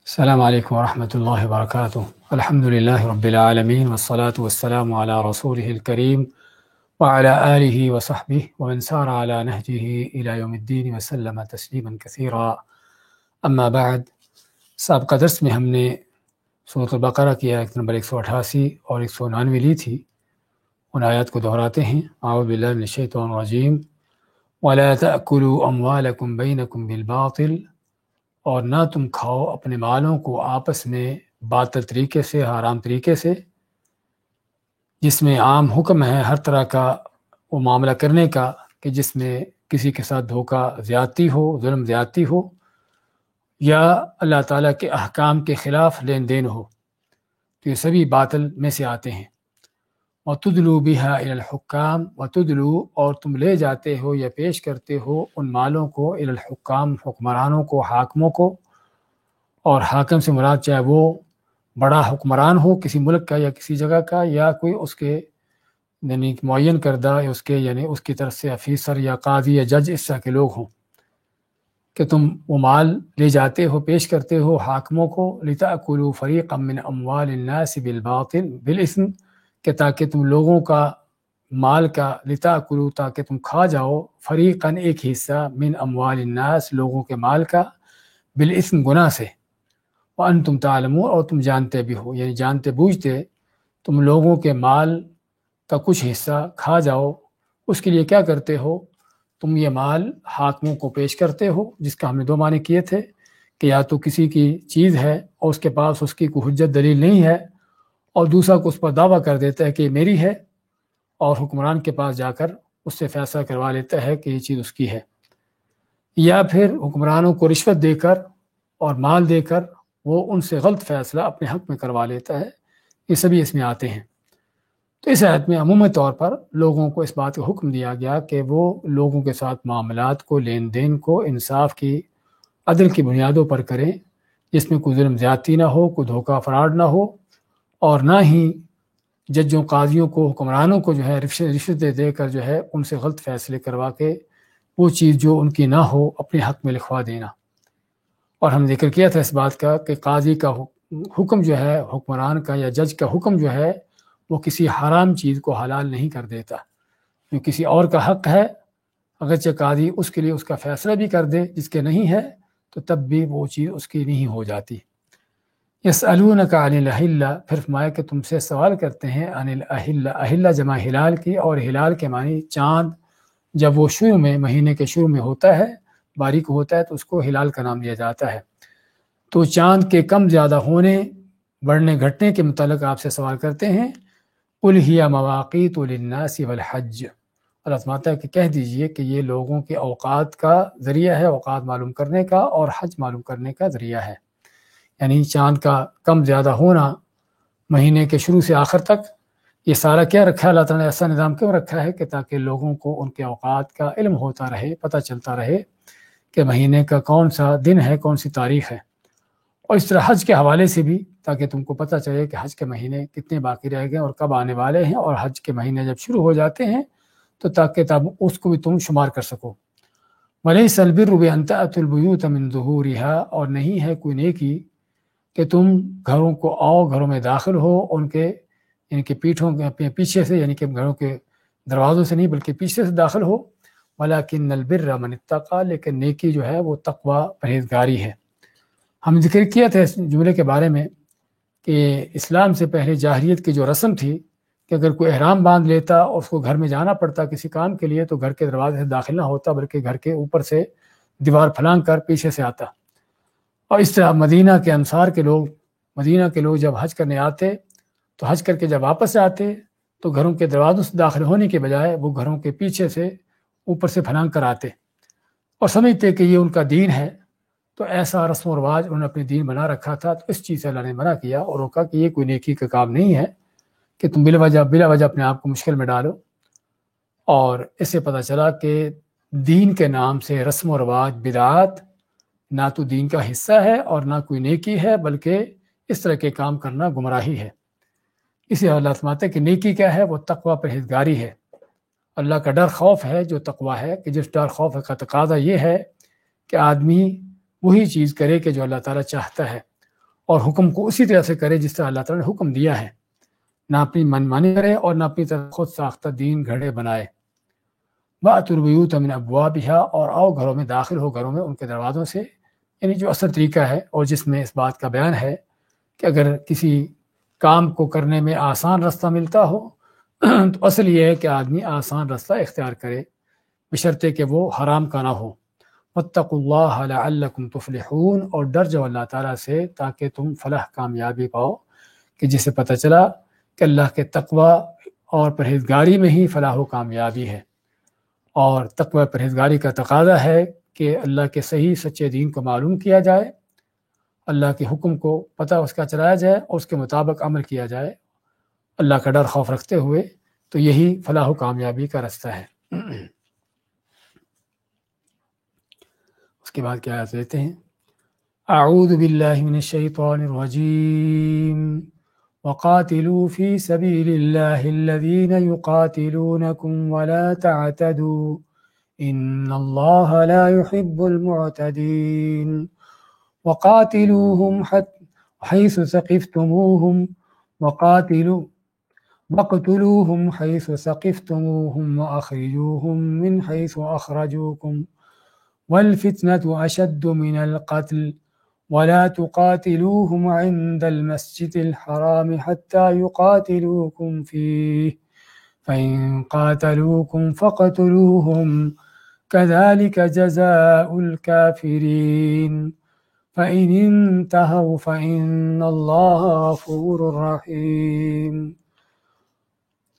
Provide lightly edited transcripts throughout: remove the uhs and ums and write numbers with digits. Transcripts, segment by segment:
السلام علیکم ورحمۃ اللہ وبرکاتہ۔ الحمد للہ رب العالمین والصلاة والسلام علی رسولہ الکریم وعلی آلہ وصحبہ ومن سار علی نہجہ الی یوم الدین وسلم تسلیما کثیرا، اما بعد۔ سابقہ درس میں ہم نے سورۃ البقرہ کی آیت نمبر 188 اور 199 لی تھی۔ ان آیات کو دہراتے ہیں۔ اعوذ باللہ من الشیطان الرجیم ولا تأکلوا اموالکم بینکم بالباطل، اور نہ تم کھاؤ اپنے مالوں کو آپس میں باطل طریقے سے، حرام طریقے سے، جس میں عام حکم ہے ہر طرح کا وہ معاملہ کرنے کا کہ جس میں کسی کے ساتھ دھوکہ زیادتی ہو، ظلم زیادتی ہو، یا اللہ تعالیٰ کے احکام کے خلاف لین دین ہو، تو یہ سبھی باطل میں سے آتے ہیں۔ وَتُدْلُوا بِهَا إِلَى الْحُكَّامِ، وَتُدْلُوا، اور تم لے جاتے ہو یا پیش کرتے ہو ان مالوں کو إِلَى الْحُكَّامِ، حکمرانوں کو، حاکموں کو۔ اور حاکم سے مراد چاہے وہ بڑا حکمران ہو کسی ملک کا یا کسی جگہ کا، یا کوئی اس کے یعنی معین کردہ اس کے یعنی اس کی طرف سے افیسر یا قاضی یا جج اس طرح کے لوگ ہوں، کہ تم وہ مال لے جاتے ہو، پیش کرتے ہو حاکموں کو۔ لِتَأْكُلُوا فَرِيقًا مِّنْ أَمْوَالِ النَّاسِ بِالْبَاطِلِ بِالْإِثْمِ، کہ تاکہ تم لوگوں کا مال کا، لِتَأْكُلُوا، تاکہ تم کھا جاؤ، فریقاً ایک حصہ، من اموال الناس، لوگوں کے مال کا، بالاسم، گناہ سے، وانتم تعلمون، اور تم جانتے بھی ہو، یعنی جانتے بوجھتے تم لوگوں کے مال کا کچھ حصہ کھا جاؤ۔ اس کے لیے کیا کرتے ہو؟ تم یہ مال حاکموں کو پیش کرتے ہو، جس کا ہم نے دو معنی کیے تھے، کہ یا تو کسی کی چیز ہے اور اس کے پاس اس کی کوئی حجت دلیل نہیں ہے، اور دوسرا کو اس پر دعویٰ کر دیتا ہے کہ یہ میری ہے، اور حکمران کے پاس جا کر اس سے فیصلہ کروا لیتا ہے کہ یہ چیز اس کی ہے، یا پھر حکمرانوں کو رشوت دے کر اور مال دے کر وہ ان سے غلط فیصلہ اپنے حق میں کروا لیتا ہے۔ یہ سبھی اس میں آتے ہیں۔ تو اس آیت میں عمومی طور پر لوگوں کو اس بات کا حکم دیا گیا کہ وہ لوگوں کے ساتھ معاملات کو، لین دین کو انصاف کی، عدل کی بنیادوں پر کریں، جس میں کوئی ظلم زیادتی نہ ہو، کوئی دھوکہ فراڈ نہ ہو، اور نہ ہی ججوں، قاضیوں کو، حکمرانوں کو جو ہے رشوت دے کر جو ہے ان سے غلط فیصلے کروا کے وہ چیز جو ان کی نہ ہو اپنے حق میں لکھوا دینا۔ اور ہم ذکر کیا تھا اس بات کا کہ قاضی کا حکم جو ہے، حکمران کا یا جج کا حکم جو ہے، وہ کسی حرام چیز کو حلال نہیں کر دیتا۔ جو کسی اور کا حق ہے، اگرچہ قاضی اس کے لیے اس کا فیصلہ بھی کر دے جس کے نہیں ہے، تو تب بھی وہ چیز اس کی نہیں ہو جاتی۔ یسألونک عن الأہلہ، پھر فرمایا کہ تم سے سوال کرتے ہیں عن الأہلہ، اہلہ جمع ہلال کی، اور ہلال کے معنی چاند، جب وہ شروع میں، مہینے کے شروع میں ہوتا ہے، باریک ہوتا ہے، تو اس کو ہلال کا نام دیا جاتا ہے۔ تو چاند کے کم زیادہ ہونے، بڑھنے گھٹنے کے متعلق آپ سے سوال کرتے ہیں۔ قل ہی مواقیت للناس والحج، اللہ فرماتا ہے کہ کہہ دیجئے کہ یہ لوگوں کے اوقات کا ذریعہ ہے، اوقات معلوم کرنے کا، اور حج معلوم کرنے کا ذریعہ ہے۔ یعنی چاند کا کم زیادہ ہونا مہینے کے شروع سے آخر تک، یہ سارا کیا رکھا ہے اللہ تعالیٰ نے؟ ایسا نظام کیوں رکھا ہے؟ کہ تاکہ لوگوں کو ان کے اوقات کا علم ہوتا رہے، پتہ چلتا رہے کہ مہینے کا کون سا دن ہے، کون سی تاریخ ہے۔ اور اس طرح حج کے حوالے سے بھی، تاکہ تم کو پتہ چلے کہ حج کے مہینے کتنے باقی رہ گئے اور کب آنے والے ہیں، اور حج کے مہینے جب شروع ہو جاتے ہیں تو تاکہ تب اس کو بھی تم شمار کر سکو۔ وَلَيْسَ الْبِرُّ بِأَن تَأْتُوا الْبُيُوتَ مِن ظُهُورِهَا، اور نہیں ہے کوئی نیکی کہ تم گھروں کو آؤ، گھروں میں داخل ہو ان کے ان کے پیٹھوں کے پیچھے سے، یعنی کہ گھروں کے دروازوں سے نہیں بلکہ پیچھے سے داخل ہو۔ وَلَكِنَّ الْبِرَّ مَنِ اتَّقَىٰ، لیکن نیکی جو ہے وہ تقوی، پرہیزگاری ہے۔ ہم ذکر کیا تھا اس جملے کے بارے میں کہ اسلام سے پہلے جاہلیت کی جو رسم تھی کہ اگر کوئی احرام باندھ لیتا اور اس کو گھر میں جانا پڑتا کسی کام کے لیے، تو گھر کے دروازے سے داخل نہ ہوتا بلکہ گھر کے اوپر سے دیوار پھلانگ کر پیچھے سے آتا۔ اور اس طرح مدینہ کے انصار کے لوگ، مدینہ کے لوگ جب حج کرنے آتے تو حج کر کے جب واپس آتے تو گھروں کے دروازوں سے داخل ہونے کے بجائے وہ گھروں کے پیچھے سے اوپر سے پھلانگ کر آتے، اور سمجھتے کہ یہ ان کا دین ہے۔ تو ایسا رسم و رواج انہوں نے اپنے دین بنا رکھا تھا، تو اس چیز سے اللہ نے منع کیا اور روکا کہ یہ کوئی نیکی کا کام نہیں ہے کہ تم بلا وجہ اپنے آپ کو مشکل میں ڈالو۔ اور اس سے پتہ چلا کہ دین کے نام سے رسم و رواج، بدعات، نہ تو دین کا حصہ ہے اور نہ کوئی نیکی ہے، بلکہ اس طرح کے کام کرنا گمراہی ہے۔ اسی لیے اللہ فرماتا ہے کہ نیکی کیا ہے؟ وہ تقوی، پرہیزگاری ہے، اللہ کا ڈر خوف ہے جو تقوی ہے، کہ جس ڈر خوف کا تقاضا یہ ہے کہ آدمی وہی چیز کرے کہ جو اللہ تعالیٰ چاہتا ہے، اور حکم کو اسی طرح سے کرے جس طرح اللہ تعالیٰ نے حکم دیا ہے، نہ اپنی منمانی کرے اور نہ اپنی طرف خود ساختہ دین گھڑے بنائے۔ وَأْتُوا الْبُيُوتَ مِنْ أَبْوَابِهَا، اور آؤ گھروں میں، داخل ہو گھروں میں ان کے دروازوں سے، یعنی جو اصل طریقہ ہے اور جس میں اس بات کا بیان ہے کہ اگر کسی کام کو کرنے میں آسان رستہ ملتا ہو تو اصل یہ ہے کہ آدمی آسان رستہ اختیار کرے، بشرطے کہ وہ حرام کا نہ ہو۔ وَاتَّقُوا اللَّهَ لَعَلَّكُمْ تُفْلِحُونَ، اور ڈر جاؤ اللہ تعالیٰ سے تاکہ تم فلاح کامیابی پاؤ، کہ جسے پتہ چلا کہ اللہ کے تقوی اور پرہیزگاری میں ہی فلاح و کامیابی ہے، اور تقوی پرہیزگاری کا تقاضا ہے کہ اللہ کے صحیح سچے دین کو معلوم کیا جائے، اللہ کے حکم کو پتہ اس کا چلایا جائے اور اس کے مطابق عمل کیا جائے اللہ کا ڈر خوف رکھتے ہوئے، تو یہی فلاح و کامیابی کا رستہ ہے۔ اس کے بعد کیا آیت لیتے ہیں؟ اعوذ باللہ من الشیطان الرجیم وقاتلوا فی سبیل اللہ الذین یقاتلونکم ولا تعتدوا ان اللہ لا يحب المعتدین وقاتلوهم حيث ثقفتموهم واقتلوهم حيث ثقفتموهم وأخرجوهم من حيث أخرجوكم والفتنة أشد من القتل ولا تقاتلوهم عند المسجد الحرام حتى يقاتلوكم فيه فإن قاتلوكم فاقتلوهم كذلك جزاء الكافرين فإن انتهوا فإن الله غفور رحيم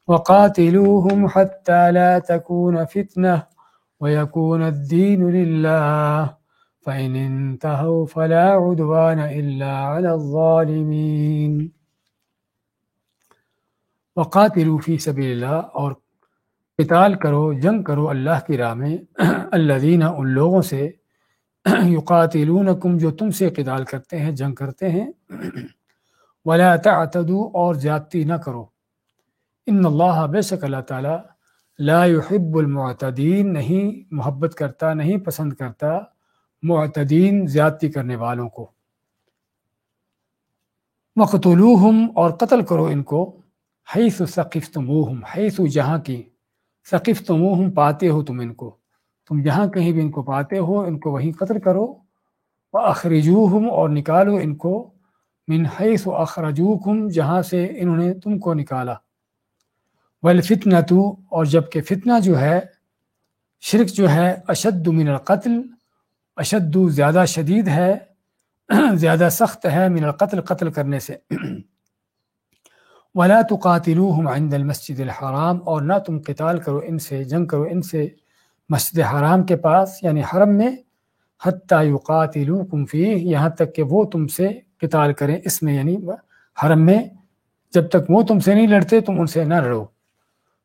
وقاتلوهم حتى لا تكون فتنة ويكون الدين لله فإن انتهوا فلا عدوان إلا على الظالمين۔ وقاتلوا فی سبیل اللہ، اور قتال کرو، جنگ کرو اللہ کی راہ میں، الذین، ان لوگوں سے، یقاتلونکم، جو تم سے قتال کرتے ہیں، جنگ کرتے ہیں، ولا تعتدوا، اور زیادتی نہ کرو، ان اللہ، بے شک اللہ تعالیٰ، لا يحب المعتدین، نہیں محبت کرتا، نہیں پسند کرتا معتدین، زیادتی کرنے والوں کو۔ وقتلوہم، اور قتل کرو ان کو، حیث ثقفتموہم، حیث، جہاں کی، ثقفتموہم، پاتے ہو تم ان کو، تم جہاں کہیں بھی ان کو پاتے ہو ان کو وہیں قتل کرو۔ وَأَخْرِجُوهُمْ، اور نکالو ان کو، من حیث اخرجوکم، جہاں سے انہوں نے تم کو نکالا۔ وَالْفِتْنَةُ، اور جبکہ فتنہ جو ہے، شرک جو ہے، اشد من القتل، اشد، زیادہ شدید ہے، زیادہ سخت ہے، من القتل، قتل کرنے سے۔ وَلَا تُقَاتِلُوهُمْ عِنْدَ الْمَسْجِدِ الْحَرَامِ، اور نہ تم قتال کرو ان سے، جنگ کرو ان سے مسجد حرام کے پاس، یعنی حرم میں، حتیٰ یقاتلوکم فیہ، یہاں تک کہ وہ تم سے قتال کریں اس میں، یعنی حرم میں، جب تک وہ تم سے نہیں لڑتے تم ان سے نہ لڑو۔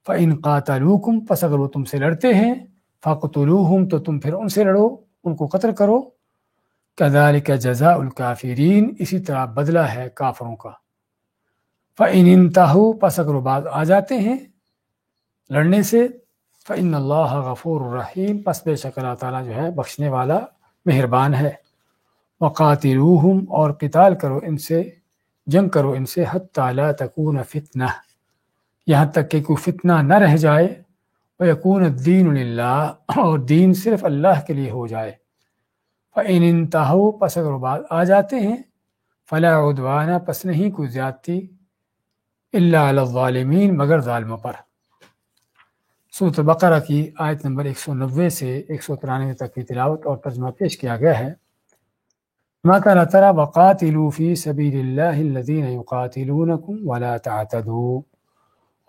فَإِن قَاتَلُوكُمْ، پس اگر وہ تم سے لڑتے ہیں، فَاقْتُلُوهُمْ، تو تم پھر ان سے لڑو، ان کو قتل کرو۔ كَذَلِكَ جَزَاءُ الْكَافِرِينَ، اسی طرح بدلہ ہے کافروں کا۔ فَإِنِ انْتَهُوا، پس اگر وہ باز آ جاتے ہیں لڑنے سے، فَإِنَّ اللَّهَ غَفُورٌ رَحِيمٌ، پس بے شک اللہ تعالیٰ جو ہے بخشنے والا، مہربان ہے۔ وَقَاتِلُوهُمْ، اور قتال کرو ان سے، جنگ کرو ان سے، حَتَّى لَا تَكُونَ فِتْنَةٌ، یہاں تک کہ کوئی فتنہ نہ رہ جائے، وَيَكُونَ الدِّينُ لِلَّهِ، اور دین صرف اللہ کے لیے ہو جائے۔ فَإِنِ انْتَهُوا، پس اگر وہ باز آ جاتے ہیں، فَلَا عُدْوَانَ، پس نہیں کوئی زیادتی، إِلَّا عَلَى الظَّالِمِينَ، مگر ظالموں پر۔ سورۃ بقرہ کی آیت نمبر 190 سے 193 تک کی تلاوت اور ترجمہ پیش کیا گیا ہے۔ ما كان ترى وقاتلوا في سبيل الله الذين يقاتلونكم ولا تعتدوا،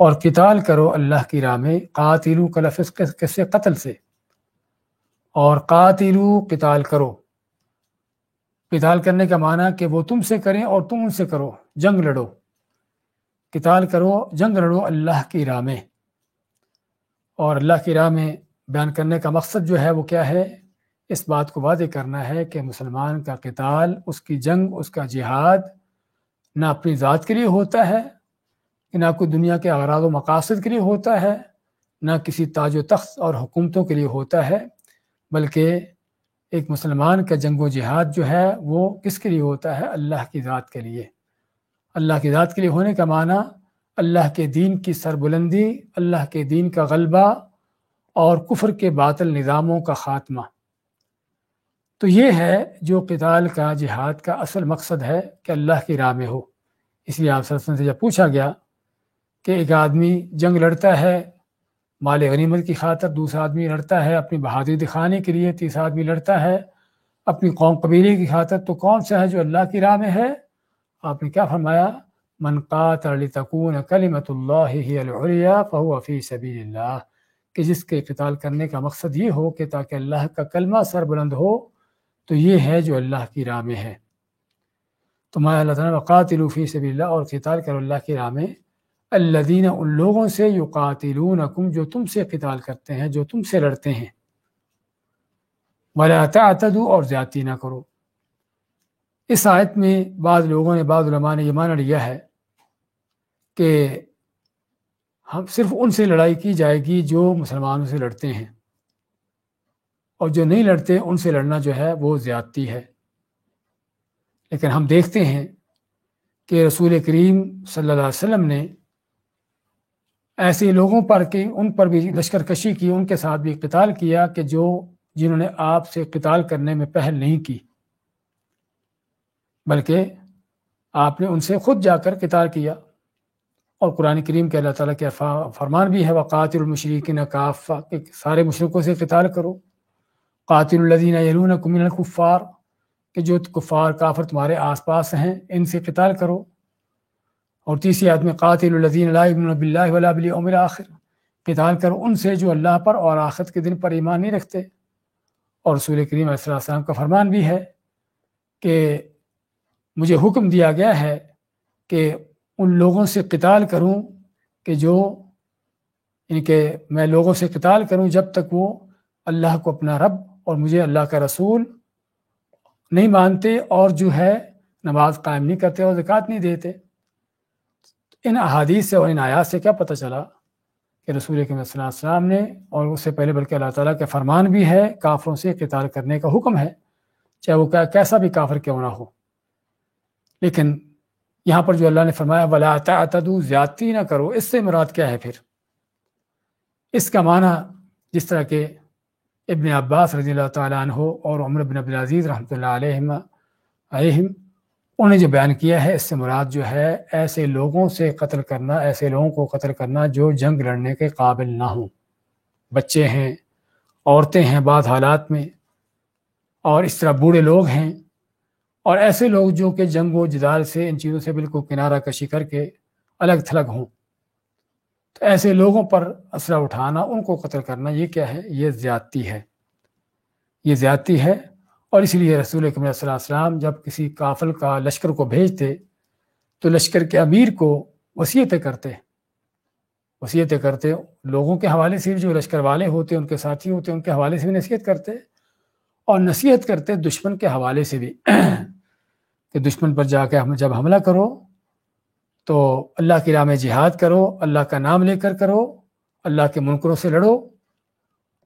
اور قتال کرو اللہ کی راہ میں، قاتلو کا لفظ کس سے؟ قتل سے، اور قاتلو قتال کرو، قتال کرنے کا معنی کہ وہ تم سے کریں اور تم ان سے کرو، جنگ لڑو، قتال کرو، جنگ لڑو اللہ کی راہ میں۔ اور اللہ کی راہ میں بیان کرنے کا مقصد جو ہے وہ کیا ہے؟ اس بات کو واضح کرنا ہے کہ مسلمان کا قتال، اس کی جنگ، اس کا جہاد نہ اپنی ذات کے لیے ہوتا ہے، نہ کوئی دنیا کے اغراض و مقاصد کے لیے ہوتا ہے، نہ کسی تاج و تخت اور حکومتوں کے لیے ہوتا ہے، بلکہ ایک مسلمان کا جنگ و جہاد جو ہے وہ کس کے لیے ہوتا ہے؟ اللہ کی ذات کے لیے۔ اللہ کی ذات کے لیے ہونے کا معنی اللہ کے دین کی سربلندی، اللہ کے دین کا غلبہ اور کفر کے باطل نظاموں کا خاتمہ۔ تو یہ ہے جو قتال کا، جہاد کا اصل مقصد ہے کہ اللہ کی راہ میں ہو۔ اس لیے آپ صلی اللہ علیہ وسلم سے جب پوچھا گیا کہ ایک آدمی جنگ لڑتا ہے مال غنیمت کی خاطر، دوسرا آدمی لڑتا ہے اپنی بہادری دکھانے کے لیے، تیسرا آدمی لڑتا ہے اپنی قوم قبیلے کی خاطر، تو کون سا ہے جو اللہ کی راہ میں ہے؟ آپ نے کیا فرمایا؟ من قاتل لتکون کلمۃ اللہ ہی العلیٰ فہو فی سبیل اللہ، کہ جس کے قتال کرنے کا مقصد یہ ہو کہ تاکہ اللہ کا کلمہ سر بلند ہو، تو یہ ہے جو اللہ کی راہ میں ہے۔ تو میں اللہ تعالیٰ قاتلوا فی سبیل اللہ، اور قتال کرو اللہ کی راہ میں، الذین ان لوگوں سے، یقاتلونکم جو تم سے قتال کرتے ہیں، جو تم سے لڑتے ہیں، ولا تعتدوا اور زیادتی نہ کرو۔ اس آیت میں بعض لوگوں نے، بعض علماء نے یہ معنی لیا ہے کہ ہم صرف ان سے لڑائی کی جائے گی جو مسلمانوں سے لڑتے ہیں، اور جو نہیں لڑتے ان سے لڑنا جو ہے وہ زیادتی ہے۔ لیکن ہم دیکھتے ہیں کہ رسول کریم صلی اللہ علیہ وسلم نے ایسے لوگوں پر کہ ان پر بھی لشکر کشی کی، ان کے ساتھ بھی قتال کیا کہ جنہوں نے آپ سے قتال کرنے میں پہل نہیں کی، بلکہ آپ نے ان سے خود جا کر قتال کیا۔ اور قرآن کریم کے اللہ تعالیٰ کے فرمان بھی ہے وقاتلوا المشرکین کافہ، کہ سارے مشرکوں سے قتال کرو۔ قاتلوا الذین یلونکم من الکفار، کہ جو کفار کافر تمہارے آس پاس ہیں ان سے قتال کرو۔ اور تیسری آیت میں قاتلوا الذین لا یؤمنون باللہ ولا بالیوم الآخر، قتال کرو ان سے جو اللہ پر اور آخرت کے دن پر ایمان نہیں رکھتے۔ اور رسول کریم علیہ السلام کا فرمان بھی ہے کہ مجھے حکم دیا گیا ہے کہ ان لوگوں سے قتال کروں کہ جو ان کے میں لوگوں سے قتال کروں جب تک وہ اللہ کو اپنا رب اور مجھے اللہ کا رسول نہیں مانتے، اور جو ہے نماز قائم نہیں کرتے اور زکوٰۃ نہیں دیتے۔ ان احادیث سے اور ان آیات سے کیا پتہ چلا کہ رسول کریم صلی اللہ علیہ وسلم نے، اور اس سے پہلے بلکہ اللہ تعالیٰ کا فرمان بھی ہے، کافروں سے قتال کرنے کا حکم ہے، چاہے وہ کیسا بھی کافر کیوں نہ ہو۔ لیکن یہاں پر جو اللہ نے فرمایا ولا تعتدوا، زیادتی نہ کرو، اس سے مراد کیا ہے پھر؟ اس کا معنی جس طرح کہ ابن عباس رضی اللہ تعالیٰ عنہ اور عمر بن عبدالعزیز رحمۃ اللہ علیہم انہوں نے جو بیان کیا ہے، اس سے مراد جو ہے ایسے لوگوں سے قتل کرنا، ایسے لوگوں کو قتل کرنا جو جنگ لڑنے کے قابل نہ ہوں، بچے ہیں، عورتیں ہیں بعض حالات میں، اور اس طرح بوڑھے لوگ ہیں، اور ایسے لوگ جو کہ جنگ و جدال سے، ان چیزوں سے بالکل کنارہ کشی کر کے الگ تھلگ ہوں۔ تو ایسے لوگوں پر اسلحہ اٹھانا، ان کو قتل کرنا، یہ کیا ہے؟ یہ زیادتی ہے، یہ زیادتی ہے۔ اور اس لیے رسول اکرم صلی اللہ علیہ وسلم جب کسی قافل کا لشکر کو بھیجتے تو لشکر کے امیر کو وصیتیں کرتے، لوگوں کے حوالے سے بھی، جو لشکر والے ہوتے، ان کے ساتھی ہوتے، ان کے حوالے سے بھی نصیحت کرتے، اور نصیحت کرتے دشمن کے حوالے سے بھی کہ دشمن پر جا کے جب حملہ کرو تو اللہ کی راہ میں جہاد کرو، اللہ کا نام لے کر کرو، اللہ کے منکروں سے لڑو،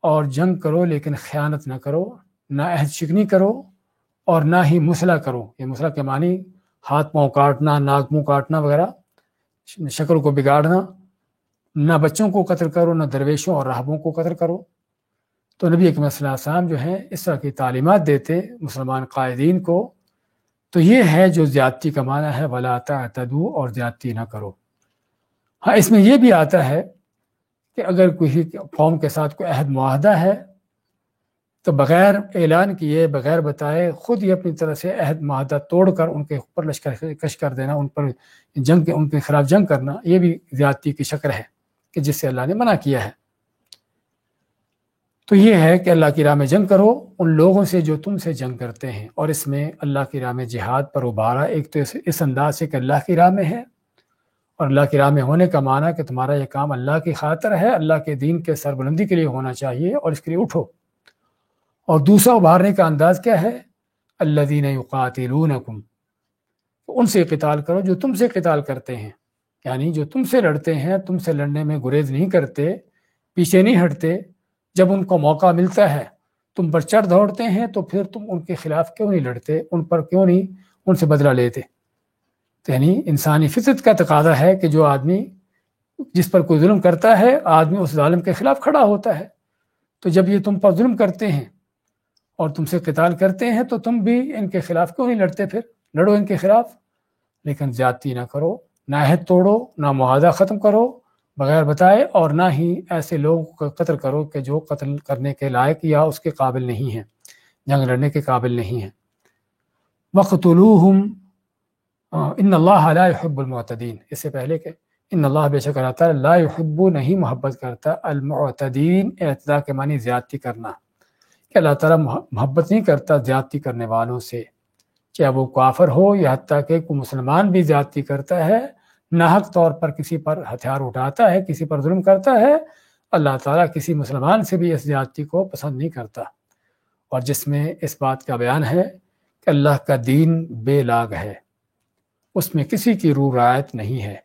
اور جنگ کرو لیکن خیانت نہ کرو، نہ عہد شکنی کرو، اور نہ ہی مسلح کرو۔ یہ مسلح کے معنی ہاتھ پاؤں کاٹنا، ناک منہ کاٹنا وغیرہ، شکل کو بگاڑنا، نہ بچوں کو قتل کرو، نہ درویشوں اور راہبوں کو قتل کرو۔ تو نبی اکرم صلی اللہ علیہ وسلم جو ہیں اس طرح کی تعلیمات دیتے مسلمان قائدین کو۔ تو یہ ہے جو زیادتی کا معنی ہے ولا تعتدوا، اور زیادتی نہ کرو۔ ہاں، اس میں یہ بھی آتا ہے کہ اگر کسی قوم کے ساتھ کوئی عہد معاہدہ ہے تو بغیر اعلان کیے، بغیر بتائے، خود ہی اپنی طرح سے عہد معاہدہ توڑ کر ان کے اوپر لشکر کش کر دینا، ان پر ان کے خلاف جنگ کرنا، یہ بھی زیادتی کی شکل ہے کہ جس سے اللہ نے منع کیا ہے۔ تو یہ ہے کہ اللہ کی راہ میں جنگ کرو ان لوگوں سے جو تم سے جنگ کرتے ہیں، اور اس میں اللہ کی راہ میں جہاد پر ابھارا ایک تو اس انداز سے کہ اللہ کی راہ میں ہے، اور اللہ کی راہ میں ہونے کا معنی کہ تمہارا یہ کام اللہ کی خاطر ہے، اللہ کے دین کے سربلندی کے لیے ہونا چاہیے، اور اس کے لیے اٹھو۔ اور دوسرا ابھارنے کا انداز کیا ہے؟ الذین یقاتلونکم، ان سے قتال کرو جو تم سے قتال کرتے ہیں، یعنی جو تم سے لڑتے ہیں، تم سے لڑنے میں گریز نہیں کرتے، پیچھے نہیں ہٹتے، جب ان کو موقع ملتا ہے تم پر چڑھ دوڑتے ہیں تو پھر تم ان کے خلاف کیوں نہیں لڑتے، ان پر کیوں نہیں ان سے بدلہ لیتے؟ تو یعنی انسانی فطرت کا تقاضا ہے کہ جو آدمی جس پر کوئی ظلم کرتا ہے، آدمی اس ظالم کے خلاف کھڑا ہوتا ہے۔ تو جب یہ تم پر ظلم کرتے ہیں اور تم سے قتال کرتے ہیں تو تم بھی ان کے خلاف کیوں نہیں لڑتے؟ پھر لڑو ان کے خلاف، لیکن زیادتی نہ کرو، نہ عہد توڑو، نہ معاہدہ ختم کرو بغیر بتائے، اور نہ ہی ایسے لوگوں کا قتل کرو کہ جو قتل کرنے کے لائق یا اس کے قابل نہیں ہیں، جنگ لڑنے کے قابل نہیں ہیں۔ وَقْتُلُوهُمْ ان اللہ لا يحب المعتدین، اس سے پہلے کہ ان اللہ بے شک اللہ تعالیٰ لا يحب نہیں محبت کرتا المعتدین، اعتداء کے معنی زیادتی کرنا، کہ اللہ تعالیٰ محبت نہیں کرتا زیادتی کرنے والوں سے، چاہے وہ کافر ہو یا حتیٰ کہ کوئی مسلمان بھی زیادتی کرتا ہے، ناحق طور پر کسی پر ہتھیار اٹھاتا ہے، کسی پر ظلم کرتا ہے، اللہ تعالیٰ کسی مسلمان سے بھی اس زیادتی کو پسند نہیں کرتا۔ اور جس میں اس بات کا بیان ہے کہ اللہ کا دین بے لاگ ہے، اس میں کسی کی روح رعایت نہیں ہے،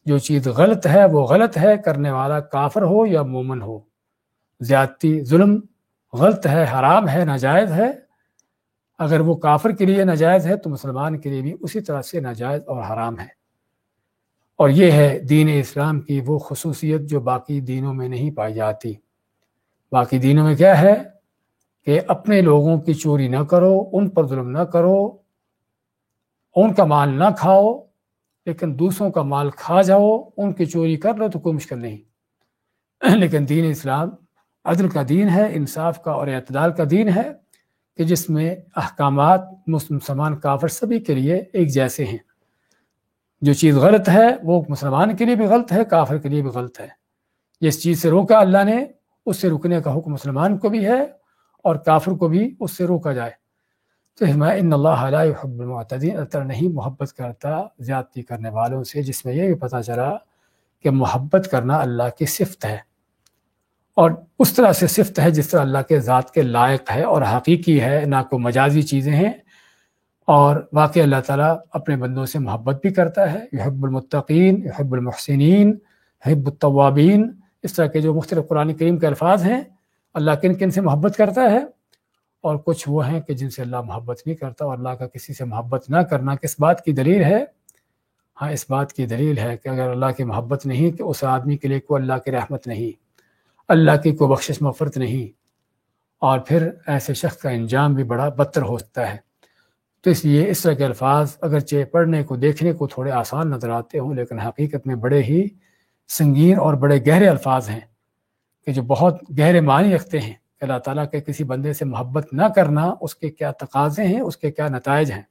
جو چیز غلط ہے وہ غلط ہے، کرنے والا کافر ہو یا مومن ہو۔ زیادتی ظلم غلط ہے، حرام ہے، ناجائز ہے۔ اگر وہ کافر کے لیے ناجائز ہے تو مسلمان کے لیے بھی اسی طرح سے ناجائز اور حرام ہے۔ اور یہ ہے دین اسلام کی وہ خصوصیت جو باقی دینوں میں نہیں پائی جاتی۔ باقی دینوں میں کیا ہے کہ اپنے لوگوں کی چوری نہ کرو، ان پر ظلم نہ کرو، ان کا مال نہ کھاؤ، لیکن دوسروں کا مال کھا جاؤ، ان کی چوری کر لو تو کوئی مشکل نہیں۔ لیکن دین اسلام عدل کا دین ہے، انصاف کا اور اعتدال کا دین ہے، کہ جس میں احکامات مسلمان کافر سبھی کے لیے ایک جیسے ہیں۔ جو چیز غلط ہے وہ مسلمان کے لیے بھی غلط ہے، کافر کے لیے بھی غلط ہے۔ جس چیز سے روکا اللہ نے، اس سے رکنے کا حکم مسلمان کو بھی ہے اور کافر کو بھی اس سے روکا جائے۔ تو ان اللہ لا يحب المعتدین، اللہ تعالیٰ نہیں محبت کرتا زیادتی کرنے والوں سے، جس میں یہ بھی پتہ چلا کہ محبت کرنا اللہ کی صفت ہے، اور اس طرح سے صفت ہے جس طرح اللہ کے ذات کے لائق ہے اور حقیقی ہے، نہ کوئی مجازی چیزیں ہیں۔ اور واقعی اللہ تعالیٰ اپنے بندوں سے محبت بھی کرتا ہے، یحب المتقین، یحب المحسنین، یحب التوابین، اس طرح کے جو مختلف قرآن کریم کے الفاظ ہیں، اللہ کن کن سے محبت کرتا ہے، اور کچھ وہ ہیں کہ جن سے اللہ محبت نہیں کرتا۔ اور اللہ کا کسی سے محبت نہ کرنا کس بات کی دلیل ہے؟ ہاں، اس بات کی دلیل ہے کہ اگر اللہ کی محبت نہیں کہ اس آدمی کے لیے کوئی اللہ کی رحمت نہیں، اللہ کی کوئی بخشش مغفرت نہیں، اور پھر ایسے شخص کا انجام بھی بڑا بدتر ہو سکتا ہے۔ تو اس لیے اس طرح کے الفاظ اگرچہ پڑھنے کو دیکھنے کو تھوڑے آسان نظر آتے ہوں، لیکن حقیقت میں بڑے ہی سنگین اور بڑے گہرے الفاظ ہیں، کہ جو بہت گہرے معنی رکھتے ہیں کہ اللہ تعالیٰ کے کسی بندے سے محبت نہ کرنا، اس کے کیا تقاضے ہیں، اس کے کیا نتائج ہیں۔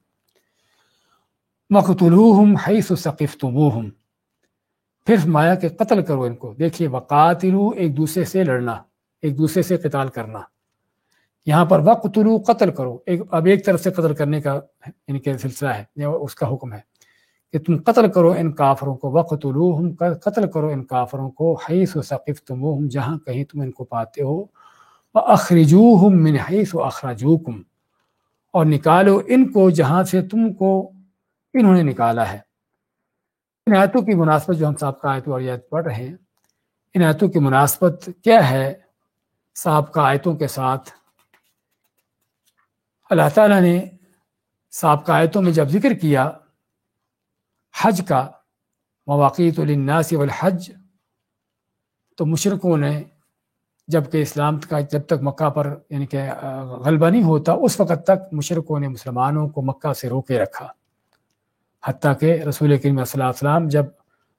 وَقْتُلُوهُمْ حَيْثُ ثَقِفْتُمُوهُمْ، پھر فرمایا کہ قتل کرو ان کو۔ دیکھیے وقاتلو ایک دوسرے سے لڑنا، ایک دوسرے سے قتال کرنا، یہاں پر وقتلو قتل کرو، اب ایک طرف سے قتل کرنے کا ان کے سلسلہ ہے، اس کا حکم ہے کہ تم قتل کرو ان کافروں کو، وقتلوہم قتل کرو ان کافروں کو، حیث ثقفتموہم جہاں کہیں تم ان کو پاتے ہو، وَأَخْرِجُوهُم مِّنْ حَيْثُ أَخْرَجُوكُمْ اور نکالو ان کو جہاں سے تم کو انہوں نے نکالا ہے۔ ان آیتوں کی مناسبت جو ہم سابقہ آیتوں اور آیت پڑھ رہے ہیں، ان آیتوں کی مناسبت کیا ہے سابقہ آیتوں کے ساتھ؟ اللہ تعالیٰ نے سابقہ آیتوں میں جب ذکر کیا حج کا، مواقیت للناس والحج، تو مشرکوں نے جب کہ اسلام کا جب تک مکہ پر یعنی کہ غلبہ نہیں ہوتا، اس وقت تک مشرکوں نے مسلمانوں کو مکہ سے روکے رکھا، حتیٰ کہ رسول کریم صلی اللہ علیہ وسلم جب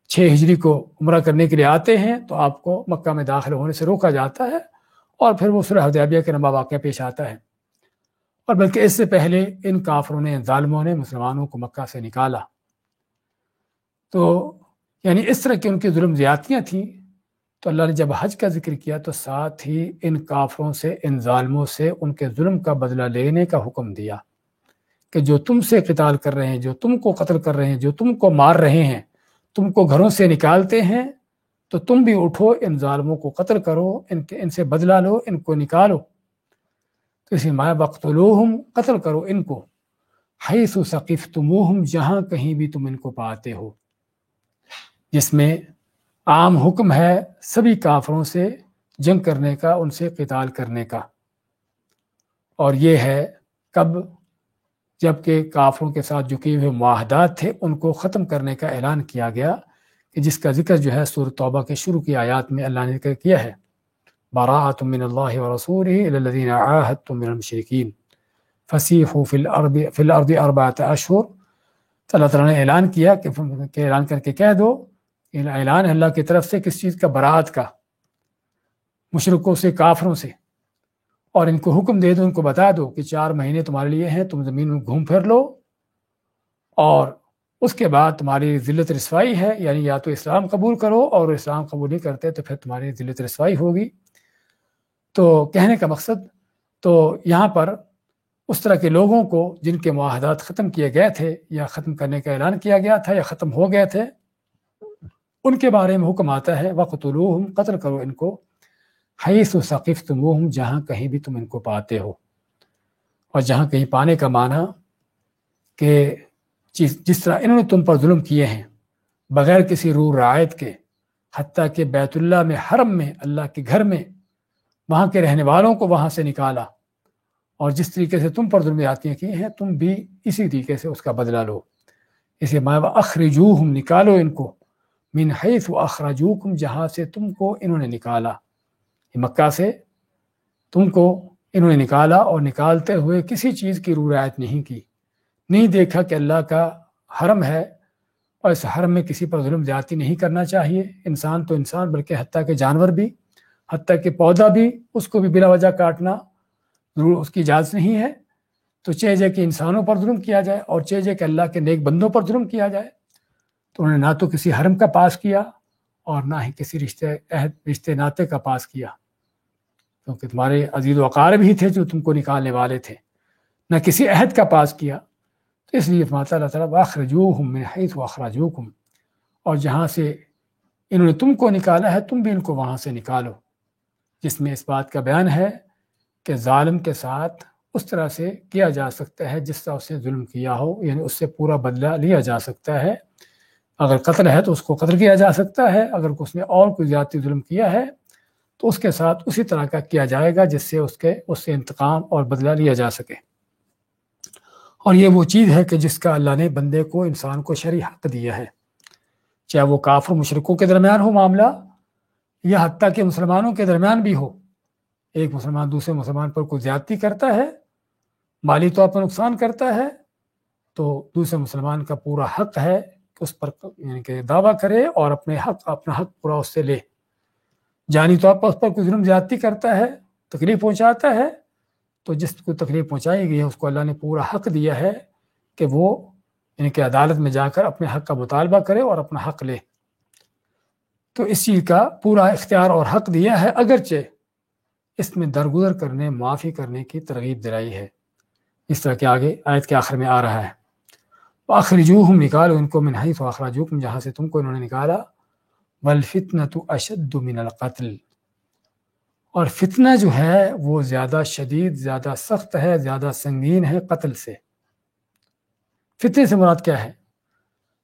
6 ہجری کو عمرہ کرنے کے لیے آتے ہیں تو آپ کو مکہ میں داخل ہونے سے روکا جاتا ہے، اور پھر وہ صلح حدیبیہ کے نما واقعہ پیش آتا ہے۔ اور بلکہ اس سے پہلے ان کافروں نے، ظالموں نے مسلمانوں کو مکہ سے نکالا۔ تو یعنی اس طرح کی ان کی ظلم زیادتیاں تھیں، تو اللہ نے جب حج کا ذکر کیا تو ساتھ ہی ان کافروں سے، ان ظالموں سے ان کے ظلم کا بدلہ لینے کا حکم دیا، کہ جو تم سے قتال کر رہے ہیں، جو تم کو قتل کر رہے ہیں، جو تم کو مار رہے ہیں، تم کو گھروں سے نکالتے ہیں، تو تم بھی اٹھو ان ظالموں کو قتل کرو، ان سے بدلہ لو، ان کو نکالو۔ تو اسی مایا وقتلوہم قتل کرو ان کو، حیث ثقفتموہم جہاں کہیں بھی تم ان کو پاتے ہو، جس میں عام حکم ہے سبھی کافروں سے جنگ کرنے کا، ان سے قتال کرنے کا۔ اور یہ ہے کب؟ جب کہ کافروں کے ساتھ جو کیے ہوئے معاہدات تھے ان کو ختم کرنے کا اعلان کیا گیا، کہ جس کا ذکر جو ہے سورۃ توبہ کے شروع کی آیات میں اللہ نے ذکر کیا ہے، براءۃ من اللہ ورسولہ الی الذین عاہدتم من المشرکین فسیحوا فی الارض اربعۃ اشہر۔ تو اللہ تعالیٰ نے اعلان کیا کہ اعلان کر کے کہہ دو، اعلان ہے اللہ کی طرف سے کس چیز کا؟ برات کا، مشرکوں سے، کافروں سے، اور ان کو حکم دے دو، ان کو بتا دو کہ 4 مہینے تمہارے لیے ہیں، تم زمین میں گھوم پھر لو، اور اس کے بعد تمہاری ذلت رسوائی ہے، یعنی یا تو اسلام قبول کرو، اور اسلام قبول نہیں کرتے تو پھر تمہاری ذلت رسوائی ہوگی۔ تو کہنے کا مقصد، تو یہاں پر اس طرح کے لوگوں کو جن کے معاہدات ختم کیے گئے تھے یا ختم کرنے کا اعلان کیا گیا تھا یا ختم ہو گئے تھے، ان کے بارے میں حکم آتا ہے وَقْتُلُوهُمْ، قتل کرو ان کو، حَيْثُ ثَقِفْتُمُوهُمْ، جہاں کہیں بھی تم ان کو پاتے ہو۔ اور جہاں کہیں پانے کا معنی کہ جس طرح انہوں نے تم پر ظلم کیے ہیں بغیر کسی رو رعایت کے، حتیٰ کہ بیت اللہ میں، حرم میں، اللہ کے گھر میں، وہاں کے رہنے والوں کو وہاں سے نکالا، اور جس طریقے سے تم پر ظلم زیادتیاں کی ہیں تم بھی اسی طریقے سے اس کا بدلہ لو۔ اسے ماں اخرجوہم، نکالو ان کو، من حیث اخرجوکم، جہاں سے تم کو انہوں نے نکالا، مکہ سے تم کو انہوں نے نکالا، اور نکالتے ہوئے کسی چیز کی رو رعایت نہیں کی، نہیں دیکھا کہ اللہ کا حرم ہے اور اس حرم میں کسی پر ظلم زیادتی نہیں کرنا چاہیے، انسان تو انسان، بلکہ حتیٰ کہ جانور بھی، حتیٰ کہ پودا بھی، اس کو بھی بلا وجہ کاٹنا ضرور اس کی اجازت نہیں ہے۔ تو چاہیے کہ انسانوں پر ظلم کیا جائے، اور چاہیے کہ اللہ کے نیک بندوں پر ظلم کیا جائے، تو انہوں نے نہ تو کسی حرم کا پاس کیا اور نہ ہی کسی رشتے ناطے کا پاس کیا، کیونکہ تمہارے عزیز و اقارب ہی تھے جو تم کو نکالنے والے تھے، نہ کسی عہد کا پاس کیا۔ تو اس لیے فرماتا اللہ تعالیٰ وَأَخْرِجُوهُم مِّنْ حَيْثُ أَخْرَجُوكُم، اور جہاں سے انہوں نے تم کو نکالا ہے تم بھی ان کو وہاں سے نکالو، جس میں اس بات کا بیان ہے کہ ظالم کے ساتھ اس طرح سے کیا جا سکتا ہے جس طرح اس نے ظلم کیا ہو، یعنی اس سے پورا بدلہ لیا جا سکتا ہے۔ اگر قتل ہے تو اس کو قتل کیا جا سکتا ہے، اگر اس نے اور کوئی زیادتی ظلم کیا ہے تو اس کے ساتھ اسی طرح کا کیا جائے گا جس سے اس سے انتقام اور بدلہ لیا جا سکے۔ اور یہ وہ چیز ہے کہ جس کا اللہ نے بندے کو، انسان کو شرعی حق دیا ہے، چاہے وہ کافر مشرکوں کے درمیان ہو معاملہ، یا حتیٰ کہ مسلمانوں کے درمیان بھی ہو۔ ایک مسلمان دوسرے مسلمان پر کوئی زیادتی کرتا ہے، مالی طور پر نقصان کرتا ہے، تو دوسرے مسلمان کا پورا حق ہے کہ اس پر یعنی کہ دعویٰ کرے اور اپنا حق پورا اس سے لے۔ جانی طور پر اس پر کوئی ظلم زیادتی کرتا ہے، تکلیف پہنچاتا ہے، تو جس کو تکلیف پہنچائی گئی ہے اس کو اللہ نے پورا حق دیا ہے کہ وہ یعنی کہ عدالت میں جا کر اپنے حق کا مطالبہ کرے اور اپنا حق لے۔ تو اس چیز کا پورا اختیار اور حق دیا ہے، اگرچہ اس میں درگزر کرنے، معافی کرنے کی ترغیب دلائی ہے، اس طرح کہ آگے آیت کے آخر میں آ رہا ہے وَأَخْرِجُوهُمْ، نکالو ان کو، من حیث أَخْرَجُوكُمْ، جہاں سے تم کو انہوں نے نکالا، وَالْفِتْنَةُ أَشَدُّ مِنَ الْقَتْلِ، اور فتنہ جو ہے وہ زیادہ شدید، زیادہ سخت ہے، زیادہ سنگین ہے قتل سے۔ فتنے سے مراد کیا ہے؟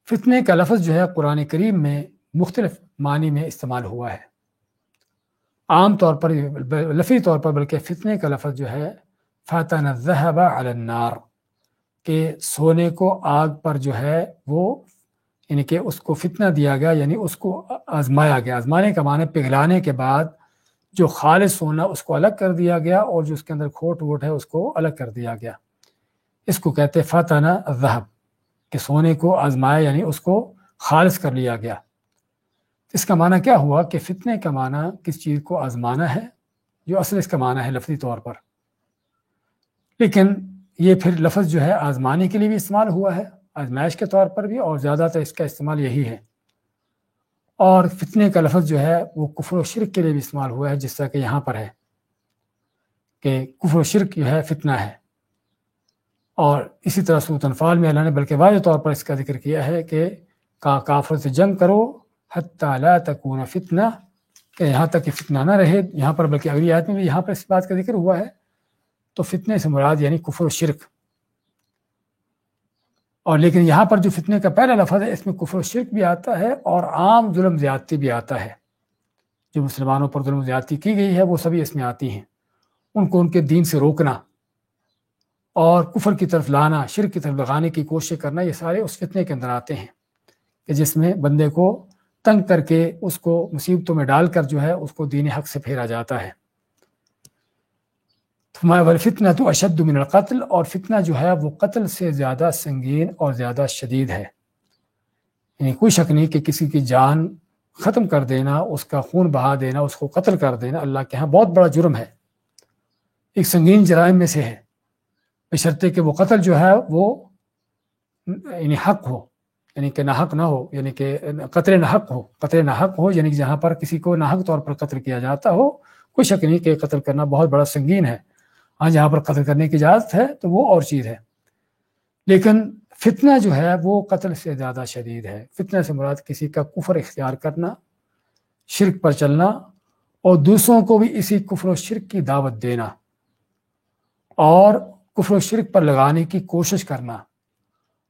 فتنے کا لفظ جو ہے قرآن کریم میں مختلف معنی میں استعمال ہوا ہے، عام طور پر لفظی طور پر، بلکہ فتنے کا لفظ جو ہے فَاتَنَ الذَّهَبَ عَلَى النَّارِ، کہ سونے کو آگ پر جو ہے وہ یعنی کہ اس کو فتنہ دیا گیا، یعنی اس کو آزمایا گیا۔ آزمانے کا معنی پگھلانے کے بعد جو خالص سونا اس کو الگ کر دیا گیا، اور جو اس کے اندر کھوٹ ووٹ ہے اس کو الگ کر دیا گیا۔ اس کو کہتے ہیں فَاتَنَ الذَّهَب، کہ سونے کو آزمایا یعنی اس کو خالص کر لیا گیا۔ اس کا معنی کیا ہوا کہ فتنے کا معنی کس چیز کو آزمانا ہے، جو اصل اس کا معنی ہے لفظی طور پر، لیکن یہ پھر لفظ جو ہے آزمانے کے لیے بھی استعمال ہوا ہے، آزمائش کے طور پر بھی، اور زیادہ تر اس کا استعمال یہی ہے۔ اور فتنے کا لفظ جو ہے وہ کفر و شرک کے لیے بھی استعمال ہوا ہے، جس طرح کہ یہاں پر ہے کہ کفر و شرک جو ہے فتنہ ہے۔ اور اسی طرح سورۃ انفال میں اللہ نے بلکہ واضح طور پر اس کا ذکر کیا ہے کہ کافر سے جنگ کرو حتی لا تکون فتنہ، کہ یہاں تک کہ فتنہ نہ رہے۔ یہاں پر بلکہ اگلی آیت میں بھی یہاں پر اس بات کا ذکر ہوا ہے۔ تو فتنے سے مراد یعنی کفر و شرک، اور لیکن یہاں پر جو فتنے کا پہلا لفظ ہے اس میں کفر و شرک بھی آتا ہے اور عام ظلم زیادتی بھی آتا ہے۔ جو مسلمانوں پر ظلم زیادتی کی گئی ہے وہ سبھی اس میں آتی ہیں، ان کو ان کے دین سے روکنا، اور کفر کی طرف لانا، شرک کی طرف لگانے کی کوشش کرنا، یہ سارے اس فتنے کے اندر آتے ہیں کہ جس میں بندے کو تنگ کر کے اس کو مصیبتوں میں ڈال کر جو ہے اس کو دین حق سے پھیرا جاتا ہے۔ والفتنہ تو اشد من القتل، اور فتنہ جو ہے وہ قتل سے زیادہ سنگین اور زیادہ شدید ہے۔ یعنی کوئی شک نہیں کہ کسی کی جان ختم کر دینا، اس کا خون بہا دینا، اس کو قتل کر دینا اللہ کے ہاں بہت بڑا جرم ہے، ایک سنگین جرائم میں سے ہے، بشرطے کہ وہ قتل جو ہے وہ یعنی حق ہو، یعنی کہ ناحق نہ ہو، یعنی کہ قتل ناحق ہو، قتل ناحق ہو یعنی کہ جہاں پر کسی کو ناحق طور پر قتل کیا جاتا ہو، کوئی شک نہیں کہ قتل کرنا بہت بڑا سنگین ہے۔ ہاں جہاں پر قتل کرنے کی اجازت ہے تو وہ اور چیز ہے، لیکن فتنہ جو ہے وہ قتل سے زیادہ شدید ہے۔ فتنہ سے مراد کسی کا کفر اختیار کرنا، شرک پر چلنا، اور دوسروں کو بھی اسی کفر و شرک کی دعوت دینا اور کفر و شرک پر لگانے کی کوشش کرنا،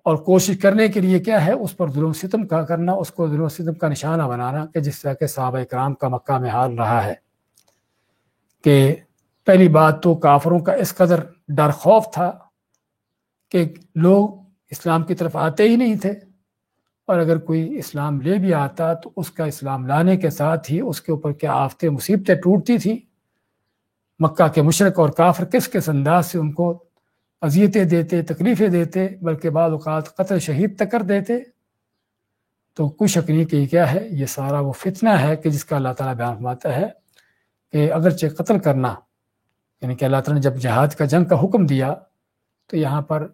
اور کوشش کرنے کے لیے کیا ہے، اس پر ظلم و ستم کا کرنا، اس کو ظلم و ستم کا نشانہ بنانا، کہ جس طرح کہ صحابہ کرام کا مکہ میں حال رہا ہے کہ پہلی بات تو کافروں کا اس قدر ڈر خوف تھا کہ لوگ اسلام کی طرف آتے ہی نہیں تھے، اور اگر کوئی اسلام لے بھی آتا تو اس کا اسلام لانے کے ساتھ ہی اس کے اوپر کیا آفتیں مصیبتیں ٹوٹتی تھیں۔ مکہ کے مشرک اور کافر کس کس انداز سے ان کو اذیتیں دیتے، تکلیفیں دیتے، بلکہ بعض اوقات قتل شہید تک کر دیتے۔ تو کوئی شک نہیں کہ یہ کیا ہے، یہ سارا وہ فتنہ ہے کہ جس کا اللہ تعالیٰ بیان فرماتا ہے کہ اگرچہ قتل کرنا، یعنی کہ اللہ تعالیٰ نے جب جہاد کا جنگ کا حکم دیا تو یہاں پر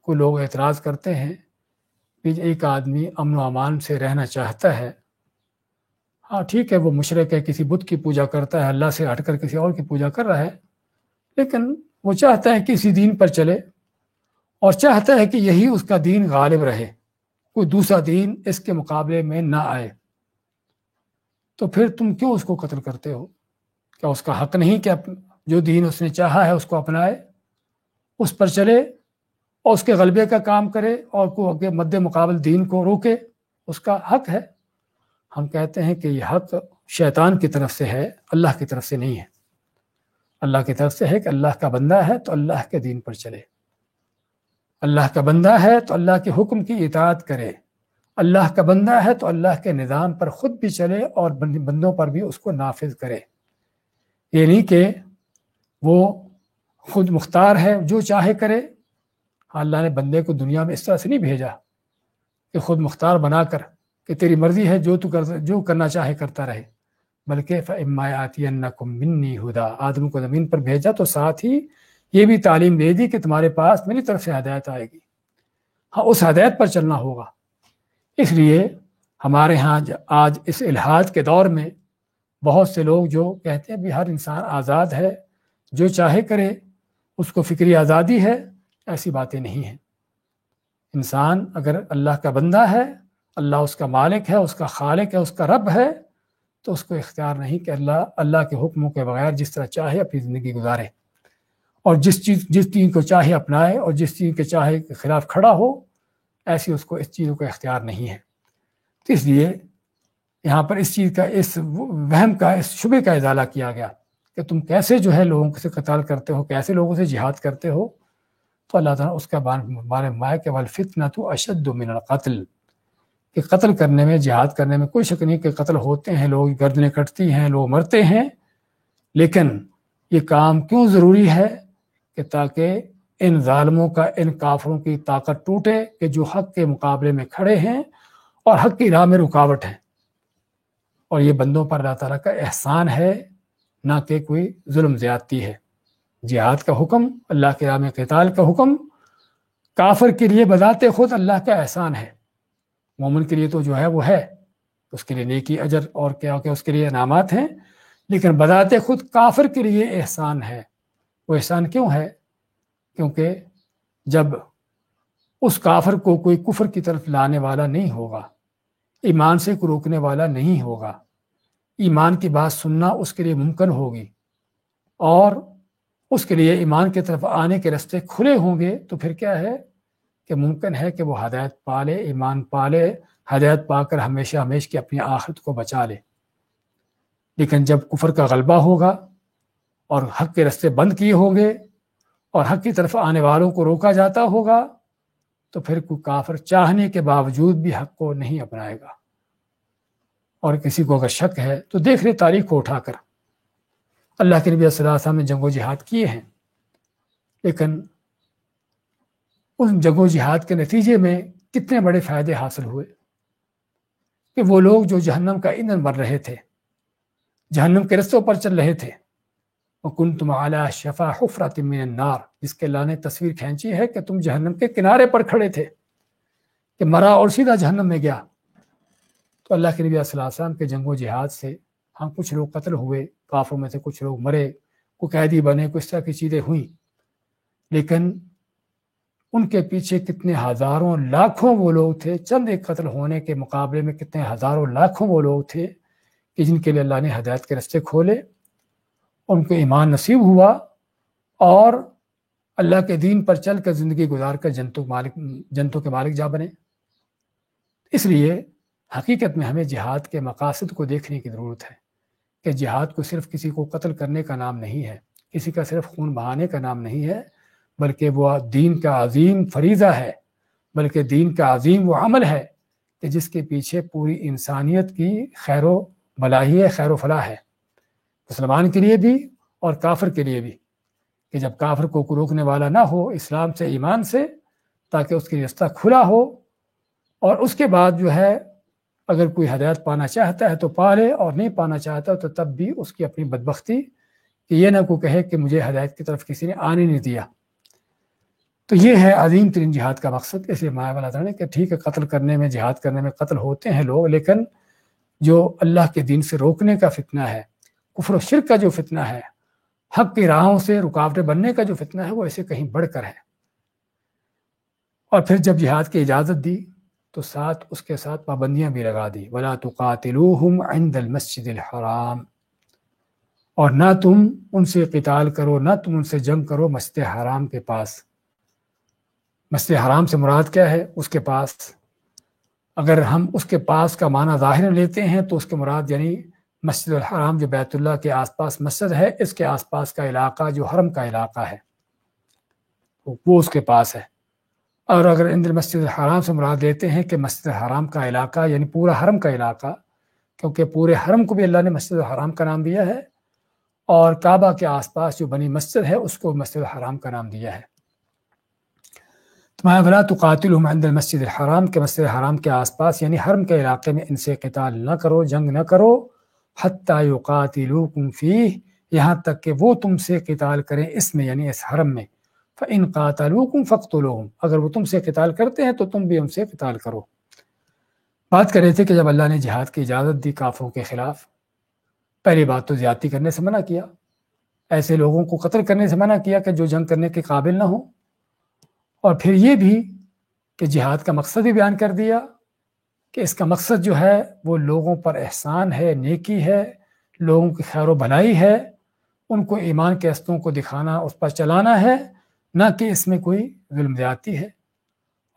کوئی لوگ اعتراض کرتے ہیں کہ ایک آدمی امن و امان سے رہنا چاہتا ہے، ہاں ٹھیک ہے وہ مشرک ہے، کسی بت کی پوجا کرتا ہے، اللہ سے ہٹ کر کسی اور کی پوجا کر رہا ہے، لیکن وہ چاہتا ہے کہ اسی دین پر چلے اور چاہتا ہے کہ یہی اس کا دین غالب رہے، کوئی دوسرا دین اس کے مقابلے میں نہ آئے، تو پھر تم کیوں اس کو قتل کرتے ہو؟ کیا اس کا حق نہیں کہ جو دین اس نے چاہا ہے اس کو اپنائے، اس پر چلے اور اس کے غلبے کا کام کرے، اور کو مد مقابل دین کو روکے؟ اس کا حق ہے۔ ہم کہتے ہیں کہ یہ حق شیطان کی طرف سے ہے، اللہ کی طرف سے نہیں ہے۔ اللہ کی طرف سے ہے کہ اللہ کا بندہ ہے تو اللہ کے دین پر چلے، اللہ کا بندہ ہے تو اللہ کے حکم کی اطاعت کرے، اللہ کا بندہ ہے تو اللہ کے نظام پر خود بھی چلے اور بندوں پر بھی اس کو نافذ کرے۔ یہ نہیں کہ وہ خود مختار ہے، جو چاہے کرے۔ اللہ نے بندے کو دنیا میں اس طرح سے نہیں بھیجا کہ خود مختار بنا کر کہ تیری مرضی ہے جو کرنا چاہے کرتا رہے، بلکہ فَإِمَّا يَأْتِيَنَّكُم مِّنِّي ہُدًى، آدم کو زمین پر بھیجا تو ساتھ ہی یہ بھی تعلیم دے دی کہ تمہارے پاس میری طرف سے ہدایت آئے گی، ہاں اس ہدایت پر چلنا ہوگا۔ اس لیے ہمارے ہاں آج اس الحاد کے دور میں بہت سے لوگ جو کہتے ہیں بھی ہر انسان آزاد ہے، جو چاہے کرے، اس کو فکری آزادی ہے، ایسی باتیں نہیں ہیں۔ انسان اگر اللہ کا بندہ ہے، اللہ اس کا مالک ہے، اس کا خالق ہے، اس کا رب ہے، تو اس کو اختیار نہیں کہ اللہ کے حکموں کے بغیر جس طرح چاہے اپنی زندگی گزارے، اور جس چیز کو چاہے اپنائے، اور جس چیز کے چاہے کے خلاف کھڑا ہو، ایسی اس کو اس چیزوں کا اختیار نہیں ہے۔ تو اس لیے یہاں پر اس چیز کا، اس وہم کا، اس شبے کا ازالہ کیا گیا کہ تم کیسے جو ہے لوگوں سے قتال کرتے ہو، کیسے لوگوں سے جہاد کرتے ہو۔ تو اللہ تعالیٰ اس کا بارے میں کہ والفتنۃ اشد من القتل، کہ قتل کرنے میں، جہاد کرنے میں کوئی شک نہیں کہ قتل ہوتے ہیں، لوگ گردنیں کٹتی ہیں، لوگ مرتے ہیں، لیکن یہ کام کیوں ضروری ہے کہ تاکہ ان ظالموں کا، ان کافروں کی طاقت ٹوٹے کہ جو حق کے مقابلے میں کھڑے ہیں اور حق کی راہ میں رکاوٹ ہیں۔ اور یہ بندوں پر اللہ تعالیٰ کا احسان ہے، نہ کہ کوئی ظلم زیادتی ہے۔ جہاد کا حکم، اللہ کے راہ میں قتال کا حکم، کافر کے لیے بذات خود اللہ کا احسان ہے، مومن کے لیے تو جو ہے وہ ہے، اس کے لیے نیکی، اجر اور کیا کہ اس کے لیے انعامات ہیں، لیکن بذات خود کافر کے لیے احسان ہے۔ وہ احسان کیوں ہے؟ کیونکہ جب اس کافر کو کوئی کفر کی طرف لانے والا نہیں ہوگا، ایمان سے کو روکنے والا نہیں ہوگا، ایمان کی بات سننا اس کے لیے ممکن ہوگی، اور اس کے لیے ایمان کی طرف آنے کے راستے کھلے ہوں گے، تو پھر کیا ہے کہ ممکن ہے کہ وہ ہدایت پالے، ایمان پالے، ہدایت پا کر ہمیشہ ہمیشہ کی اپنی آخرت کو بچا لے۔ لیکن جب کفر کا غلبہ ہوگا اور حق کے راستے بند کیے ہوں گے اور حق کی طرف آنے والوں کو روکا جاتا ہوگا تو پھر کوئی کافر چاہنے کے باوجود بھی حق کو نہیں اپنائے گا۔ اور کسی کو اگر شک ہے تو دیکھ لے تاریخ کو اٹھا کر، اللہ کے نبی صلی اللہ علیہ وسلم نے جنگ و جہاد کیے ہیں، لیکن ان جنگ و جہاد کے نتیجے میں کتنے بڑے فائدے حاصل ہوئے کہ وہ لوگ جو جہنم کا ایندھن بن رہے تھے، جہنم کے رستوں پر چل رہے تھے، وَكُنْتُمْ عَلَى شَفَا حُفْرَةٍ مِّنَ النَّارِ، جس کے اللہ نے تصویر کھینچی ہے کہ تم جہنم کے کنارے پر کھڑے تھے کہ مرا اور سیدھا جہنم میں گیا۔ تو اللہ کے نبی صلی اللہ علیہ وسلم کے جنگ و جہاد سے ہم کچھ لوگ قتل ہوئے، کافروں میں سے کچھ لوگ مرے، کوئی قیدی بنے، کچھ طرح کی چیزیں ہوئیں، لیکن ان کے پیچھے کتنے ہزاروں لاکھوں وہ لوگ تھے، چند ایک قتل ہونے کے مقابلے میں کتنے ہزاروں لاکھوں وہ لوگ تھے کہ جن کے لیے اللہ نے ہدایت کے رستے کھولے، ان کو ایمان نصیب ہوا اور اللہ کے دین پر چل کر زندگی گزار کر جنتوں کے مالک جا بنے۔ اس لیے حقیقت میں ہمیں جہاد کے مقاصد کو دیکھنے کی ضرورت ہے کہ جہاد کو صرف کسی کو قتل کرنے کا نام نہیں ہے، کسی کا صرف خون بہانے کا نام نہیں ہے، بلکہ وہ دین کا عظیم فریضہ ہے، بلکہ دین کا عظیم وہ عمل ہے کہ جس کے پیچھے پوری انسانیت کی خیر و بھلائی ہے، خیر و فلاح ہے، مسلمان کے لیے بھی اور کافر کے لیے بھی، کہ جب کافر کو کوئی روکنے والا نہ ہو اسلام سے، ایمان سے، تاکہ اس کے رستہ کھلا ہو، اور اس کے بعد جو ہے اگر کوئی ہدایت پانا چاہتا ہے تو پا لے، اور نہیں پانا چاہتا تو تب بھی اس کی اپنی بدبختی کہ یہ نہ کوئی کہے کہ مجھے ہدایت کی طرف کسی نے آنے نہیں دیا۔ تو یہ ہے عظیم ترین جہاد کا مقصد۔ اس لیے مایا والا نے کہ ٹھیک ہے قتل کرنے میں، جہاد کرنے میں قتل ہوتے ہیں لوگ، لیکن جو اللہ کے دین سے روکنے کا فتنہ ہے، کفر و شرک کا جو فتنہ ہے، حق کی راہوں سے رکاوٹیں بننے کا جو فتنہ ہے، وہ ایسے کہیں بڑھ کر ہے۔ اور پھر جب جہاد کی اجازت دی تو اس کے ساتھ پابندیاں بھی لگا دی، وَلَا تُقَاتِلُوهُمْ عِنْدَ الْمَسْجِدِ الْحَرَامِ، اور نہ تم ان سے قتال کرو، نہ تم ان سے جنگ کرو مسجد حرام کے پاس۔ مسجد حرام سے مراد کیا ہے؟ اس کے پاس۔ اگر ہم اس کے پاس کا معنی ظاہر لیتے ہیں تو اس کے مراد یعنی مسجد الحرام جو بیت اللہ کے آس پاس مسجد ہے، اس کے آس پاس کا علاقہ جو حرم کا علاقہ ہے وہ اس کے پاس ہے۔ اور اگر اندر مسجد الحرام سے مراد لیتے ہیں کہ مسجد الحرام کا علاقہ یعنی پورا حرم کا علاقہ، کیونکہ پورے حرم کو بھی اللہ نے مسجد الحرام کا نام دیا ہے، اور کعبہ کے آس پاس جو بنی مسجد ہے اس کو مسجد الحرام کا نام دیا ہے۔ تمہارا ولا تقاتلہم عند المسجد الحرام کے مسجد الحرام کے آس پاس یعنی حرم کے علاقے میں ان سے قتال نہ کرو، جنگ نہ کرو، حتی یقاتلوکم فیہ، یہاں تک کہ وہ تم سے قتال کریں اس میں یعنی اس حرم میں۔ فَإِن قَاتَلُوكُمْ فَاقْتُلُوهُمْ، اگر وہ تم سے قتال کرتے ہیں تو تم بھی ان سے قتال کرو۔ بات کر رہے تھے کہ جب اللہ نے جہاد کی اجازت دی کافروں کے خلاف، پہلی بات تو زیادتی کرنے سے منع کیا، ایسے لوگوں کو قتل کرنے سے منع کیا کہ جو جنگ کرنے کے قابل نہ ہوں، اور پھر یہ بھی کہ جہاد کا مقصد بھی بیان کر دیا کہ اس کا مقصد جو ہے وہ لوگوں پر احسان ہے، نیکی ہے، لوگوں کی خیر و بھلائی ہے، ان کو ایمان کے رستوں کو دکھانا، اس پر چلانا ہے، نہ کہ اس میں کوئی ظلم زیادتی ہے۔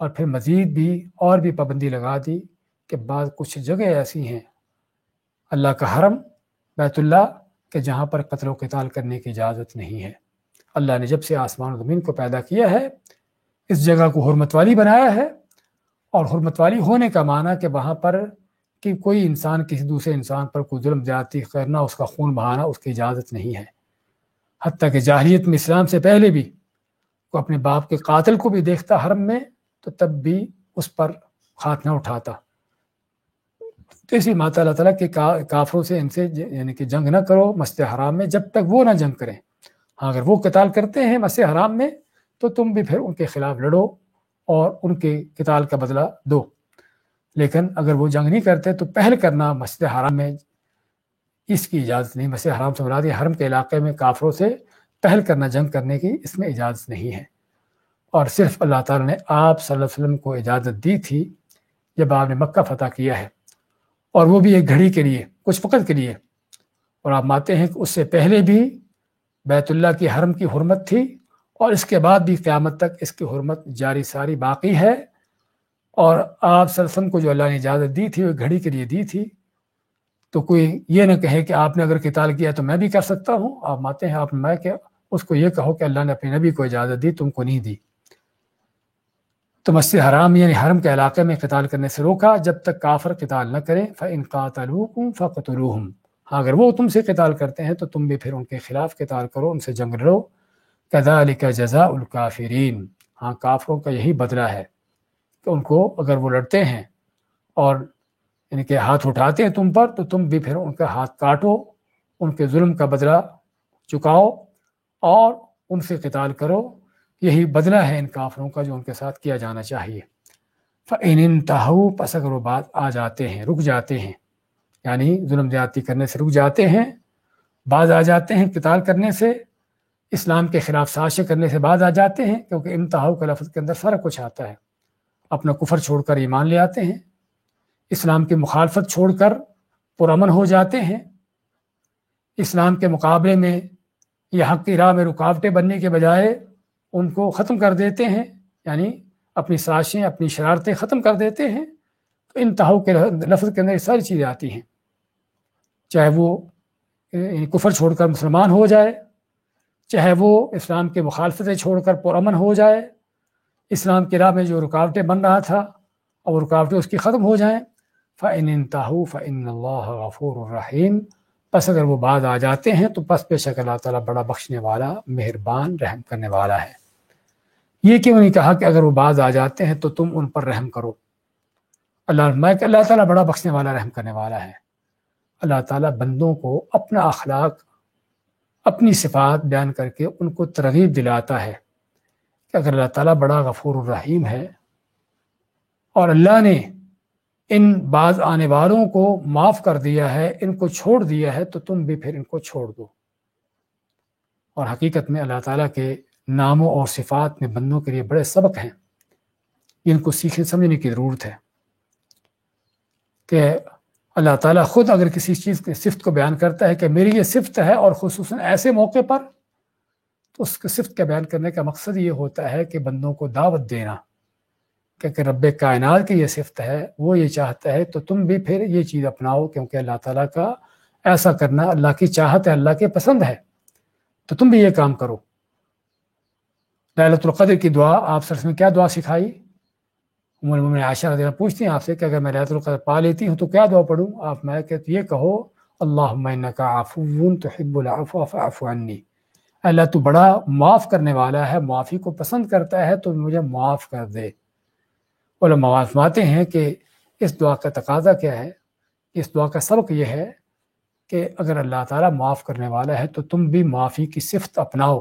اور پھر مزید بھی اور بھی پابندی لگا دی کہ بعض کچھ جگہ ایسی ہیں اللہ کا حرم بیت اللہ کہ جہاں پر قتل و قتال کرنے کی اجازت نہیں ہے۔ اللہ نے جب سے آسمان و زمین کو پیدا کیا ہے اس جگہ کو حرمت والی بنایا ہے، اور حرمت والی ہونے کا معنی کہ وہاں پر کہ کوئی انسان کسی دوسرے انسان پر کوئی ظلم زیادتی کرنا، اس کا خون بہانا، اس کی اجازت نہیں ہے۔ حتیٰ کہ جاہلیت میں اسلام سے پہلے بھی وہ اپنے باپ کے قاتل کو بھی دیکھتا حرم میں تو تب بھی اس پر ہاتھ نہ اٹھاتا۔ تو اسی ماتا اللہ تعالیٰ کے کافروں سے ان سے یعنی کہ جنگ نہ کرو مسجد حرام میں جب تک وہ نہ جنگ کریں۔ ہاں اگر وہ قتال کرتے ہیں مسجد حرام میں تو تم بھی پھر ان کے خلاف لڑو اور ان کے قتال کا بدلہ دو، لیکن اگر وہ جنگ نہیں کرتے تو پہل کرنا مسجد حرام میں اس کی اجازت نہیں۔ مسجد حرام سے مراد حرم کے علاقے میں کافروں سے پہل کرنا، جنگ کرنے کی اس میں اجازت نہیں ہے۔ اور صرف اللہ تعالیٰ نے آپ صلی اللہ علیہ وسلم کو اجازت دی تھی جب آپ نے مکہ فتح کیا ہے، اور وہ بھی ایک گھڑی کے لیے، کچھ وقت کے لیے۔ اور آپ مانتے ہیں کہ اس سے پہلے بھی بیت اللہ کی حرم کی حرمت تھی، اور اس کے بعد بھی قیامت تک اس کی حرمت جاری ساری باقی ہے۔ اور آپ صلی اللہ علیہ وسلم کو جو اللہ نے اجازت دی تھی وہ گھڑی کے لیے دی تھی، تو کوئی یہ نہ کہے کہ آپ نے اگر قتال کیا تو میں بھی کر سکتا ہوں۔ آپ مانتے ہیں آپ میں کہ اس کو یہ کہو کہ اللہ نے اپنے نبی کو اجازت دی، تم کو نہیں دی۔ تو مسجد حرام یعنی حرم کے علاقے میں قتال کرنے سے روکا جب تک کافر قتال نہ کریں۔ فَإِن قَاتَلُوكُمْ فَاقْتُلُوهُمْ، اگر وہ تم سے قتال کرتے ہیں تو تم بھی پھر ان کے خلاف قتال کرو، ان سے جنگ لڑو۔ كَذَلِكَ جَزَاءُ الْكَافِرِينَ، ہاں کافروں کا یہی بدلہ ہے کہ ان کو اگر وہ لڑتے ہیں اور ان کے ہاتھ اٹھاتے ہیں تم پر، تو تم بھی پھر ان کا ہاتھ کاٹو، ان کے ظلم کا بدلہ چکاؤ اور ان سے قتال کرو۔ یہی بدلہ ہے ان کافروں کا جو ان کے ساتھ کیا جانا چاہیے۔ فَإِنِ انتہوا، پس اگر وہ بات آ جاتے ہیں، رک جاتے ہیں، یعنی ظلم زیادتی کرنے سے رک جاتے ہیں، باز آ جاتے ہیں قتال کرنے سے، اسلام کے خلاف سازشیں کرنے سے باز آ جاتے ہیں، کیونکہ انتہا کا لفظ کے اندر سارا کچھ آتا ہے۔ اپنا کفر چھوڑ کر ایمان لے آتے ہیں، اسلام کی مخالفت چھوڑ کر پرامن ہو جاتے ہیں، اسلام کے مقابلے میں یا حق کی راہ میں رکاوٹیں بننے کے بجائے ان کو ختم کر دیتے ہیں، یعنی اپنی سازشیں، اپنی شرارتیں ختم کر دیتے ہیں۔ تو انتہا کے لفظ کے اندر یہ ساری چیزیں آتی ہیں، چاہے وہ کفر چھوڑ کر مسلمان ہو جائے، چاہے وہ اسلام کے مخالفتیں چھوڑ کر پرامن ہو جائے، اسلام کی راہ میں جو رکاوٹیں بن رہا تھا اور وہ رکاوٹیں اس کی ختم ہو جائیں۔ فَإِنِ انتہوا فَإِنَّ اللَّهَ غَفُورٌ رَحِيمٌ، پس اگر وہ باز آ جاتے ہیں تو بے شک اللہ تعالیٰ بڑا بخشنے والا، مہربان، رحم کرنے والا ہے۔ یہ کیوں نہیں کہا کہ اگر وہ باز آ جاتے ہیں تو تم ان پر رحم کرو؟ اللہ تعالیٰ بڑا بخشنے والا، رحم کرنے والا ہے۔ اللہ تعالیٰ بندوں کو اپنا اخلاق، اپنی صفات بیان کر کے ان کو ترغیب دلاتا ہے کہ اگر اللہ تعالیٰ بڑا غفور الرحیم ہے اور اللہ نے ان باز آنے والوں کو معاف کر دیا ہے، ان کو چھوڑ دیا ہے، تو تم بھی پھر ان کو چھوڑ دو۔ اور حقیقت میں اللہ تعالیٰ کے ناموں اور صفات میں بندوں کے لیے بڑے سبق ہیں، ان کو سیکھنے سمجھنے کی ضرورت ہے کہ اللہ تعالیٰ خود اگر کسی چیز کی صفت کو بیان کرتا ہے کہ میری یہ صفت ہے، اور خصوصاً ایسے موقع پر، تو اس کی صفت کا بیان کرنے کا مقصد یہ ہوتا ہے کہ بندوں کو دعوت دینا کہ رب کائنات کی یہ صفت ہے، وہ یہ چاہتا ہے، تو تم بھی پھر یہ چیز اپناؤ، کیونکہ اللہ تعالیٰ کا ایسا کرنا اللہ کی چاہت ہے، اللہ کے پسند ہے، تو تم بھی یہ کام کرو۔ لیلۃ القدر کی دعا آپ سر میں کیا دعا سکھائی؟ ام المومنین عائشہ رضی اللہ عنہا پوچھتی ہیں آپ سے کہ اگر میں لیلۃ القدر پا لیتی ہوں تو کیا دعا پڑھوں؟ آپ میں کہ یہ کہو اللہم انک عفو تحب العفو فاعف عنی، اللہ تو بڑا معاف کرنے والا ہے، معافی کو پسند کرتا ہے، تو مجھے معاف کر دے۔ علماء فرماتے ہیں کہ اس دعا کا تقاضا کیا ہے، اس دعا کا سبق یہ ہے کہ اگر اللہ تعالیٰ معاف کرنے والا ہے تو تم بھی معافی کی صفت اپناؤ،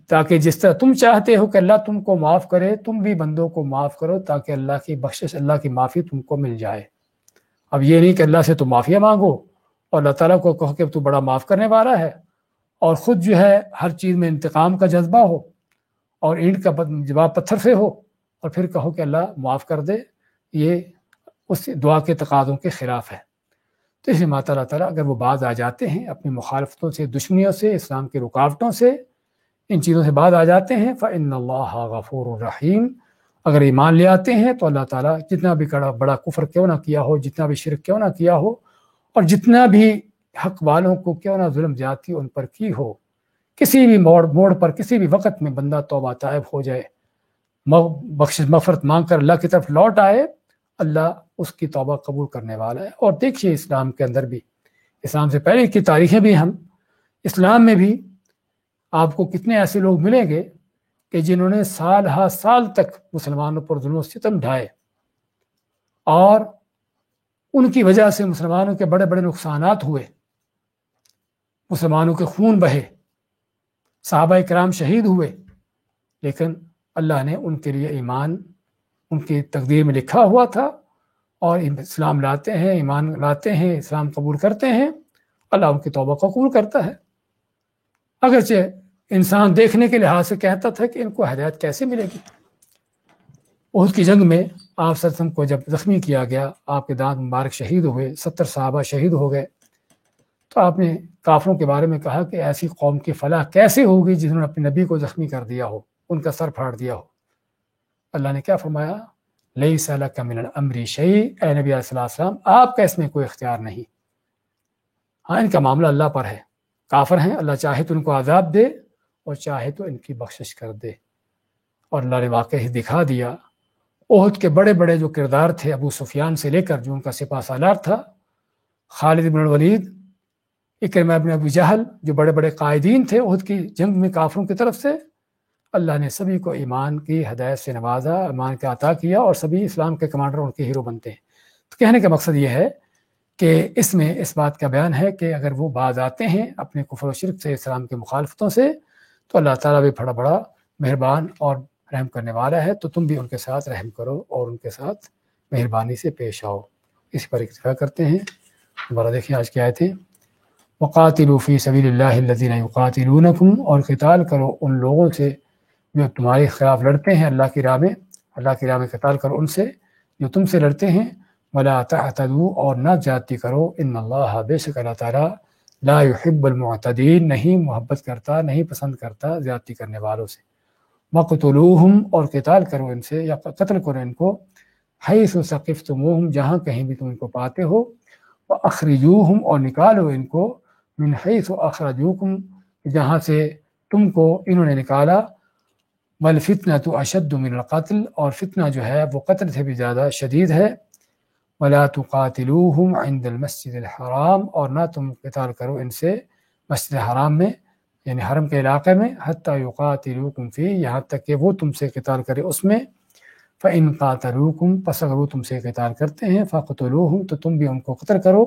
تاکہ جس طرح تم چاہتے ہو کہ اللہ تم کو معاف کرے، تم بھی بندوں کو معاف کرو، تاکہ اللہ کی بخشش، اللہ کی معافی تم کو مل جائے۔ اب یہ نہیں کہ اللہ سے تم معافی مانگو اور اللہ تعالیٰ کو کہو کہ تو بڑا معاف کرنے والا ہے، اور خود جو ہے ہر چیز میں انتقام کا جذبہ ہو اور اینٹ کا جواب پتھر سے ہو، اور پھر کہو کہ اللہ معاف کر دے۔ یہ اس دعا کے تقاضوں کے خلاف ہے۔ تو اس لیے اللہ تعالیٰ اگر وہ باز آ جاتے ہیں اپنی مخالفتوں سے، دشمنیوں سے، اسلام کی رکاوٹوں سے، ان چیزوں سے باز آ جاتے ہیں، فَإِنَّ اللَّهَ غَفُورٌ رَحِيمٌ، اگر ایمان لے آتے ہیں تو اللہ تعالیٰ جتنا بھی بڑا کفر کیوں نہ کیا ہو، جتنا بھی شرک کیوں نہ کیا ہو، اور جتنا بھی حق والوں کو کیوں نہ ظلم زیادتی ان پر کی ہو، کسی بھی موڑ پر، کسی بھی وقت میں بندہ توبہ طائب ہو جائے، بخشش مغفرت مانگ کر اللہ کی طرف لوٹ آئے، اللہ اس کی توبہ قبول کرنے والا ہے۔ اور دیکھیے اسلام کے اندر بھی، اسلام سے پہلے کی تاریخیں بھی، ہم اسلام میں بھی آپ کو کتنے ایسے لوگ ملیں گے کہ جنہوں نے سال ہا سال تک مسلمانوں پر ظلم و ستم ڈھائے، اور ان کی وجہ سے مسلمانوں کے بڑے بڑے نقصانات ہوئے، مسلمانوں کے خون بہے، صحابہ کرام شہید ہوئے، لیکن اللہ نے ان کے لیے ایمان ان کی تقدیر میں لکھا ہوا تھا، اور اسلام لاتے ہیں، ایمان لاتے ہیں، اسلام قبول کرتے ہیں، اللہ ان کی توبہ کو قبول کرتا ہے۔ اگرچہ انسان دیکھنے کے لحاظ سے کہتا تھا کہ ان کو ہدایت کیسے ملے گی۔ احد کی جنگ میں آپ صلی اللہ علیہ وسلم کو جب زخمی کیا گیا، آپ کے دانت مبارک شہید ہوئے، 70 صحابہ شہید ہو گئے، تو آپ نے کافروں کے بارے میں کہا کہ ایسی قوم کی فلاح کیسے ہوگی جنہوں نے اپنے نبی کو زخمی کر دیا ہو، ان کا سر پھاڑ دیا ہو۔ اللہ نے کیا فرمایا؟ لیس لک من الامر شیء، اے نبی علیہ السلام آپ کا اس میں کوئی اختیار نہیں، ہاں ان کا معاملہ اللہ پر ہے، کافر ہیں، اللہ چاہے تو ان کو عذاب دے اور چاہے تو ان کی بخشش کر دے۔ اور اللہ نے واقعی دکھا دیا احد کے بڑے بڑے جو کردار تھے، ابو سفیان سے لے کر جو ان کا سپہ سالار تھا، خالد بن الولید، اکرمہ بن ابی جہل، جو بڑے بڑے قائدین تھے احد کی جنگ میں کافروں کی طرف سے، اللہ نے سبھی کو ایمان کی ہدایت سے نوازا، ایمان کا عطا کیا، اور سبھی اسلام کے کمانڈر ان کے ہیرو بنتے ہیں۔ تو کہنے کا مقصد یہ ہے کہ اس میں اس بات کا بیان ہے کہ اگر وہ باز آتے ہیں اپنے کفر و شرک سے، اسلام کی مخالفتوں سے، تو اللہ تعالیٰ بھی بڑا بڑا مہربان اور رحم کرنے والا ہے، تو تم بھی ان کے ساتھ رحم کرو اور ان کے ساتھ مہربانی سے پیش آؤ۔ اس پر اکتفا کرتے ہیں۔ دوبارہ دیکھیں آج کی آیتیں۔ وقاتلوا فی سبیل اللہ الذین یقاتلونکم، اور قتال کرو ان لوگوں سے جو تمہارے خلاف لڑتے ہیں اللہ کی راہ میں، اللہ کی راہ میں قتال کرو ان سے جو تم سے لڑتے ہیں۔ ولا تعتدوا، اور نہ زیادتی کرو، ان اللہ، بے شک اللہ تعالیٰ، لا يحب المعتدین، نہیں محبت کرتا، نہیں پسند کرتا زیادتی کرنے والوں سے۔ وقتلوہم، اور قتال کرو ان سے یا قتل کرو ان کو، حیث ثقفتموہم، جہاں کہیں بھی تم ان کو پاتے ہو، واخرجوہم، اور نکالو ان کو، من حیث اخرجوکم، جہاں سے تم کو انہوں نے نکالا، والفتنۃ اشد من القتل، اور فتنہ جو ہے وہ قتل سے بھی زیادہ شدید ہے۔ ولا تقاتلوہم عند المسجد الحرام، اور نہ تم قتال کرو ان سے مسجد حرام میں، یعنی حرم کے علاقے میں، حتی یقاتلوکم فی، یہاں تک کہ وہ تم سے قتال کرے اس میں۔ فإن قاتلوکم، پس اگر وہ تم سے قتال کرتے ہیں، فقتلوہم، تو تم بھی ان کو قتل کرو۔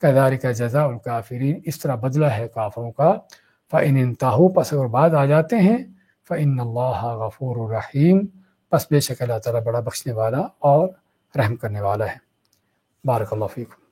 کذالک جزاء الکافرین، اس طرح بدلہ ہے کافروں کا۔ فإن انتہوا، پس اگر بعد آ جاتے ہیں، فإن اللہ غفور رحیم، پس بے شک اللہ تعالیٰ بڑا بخشنے والا اور رحم کرنے والا ہے۔ بارک اللہ فیکم۔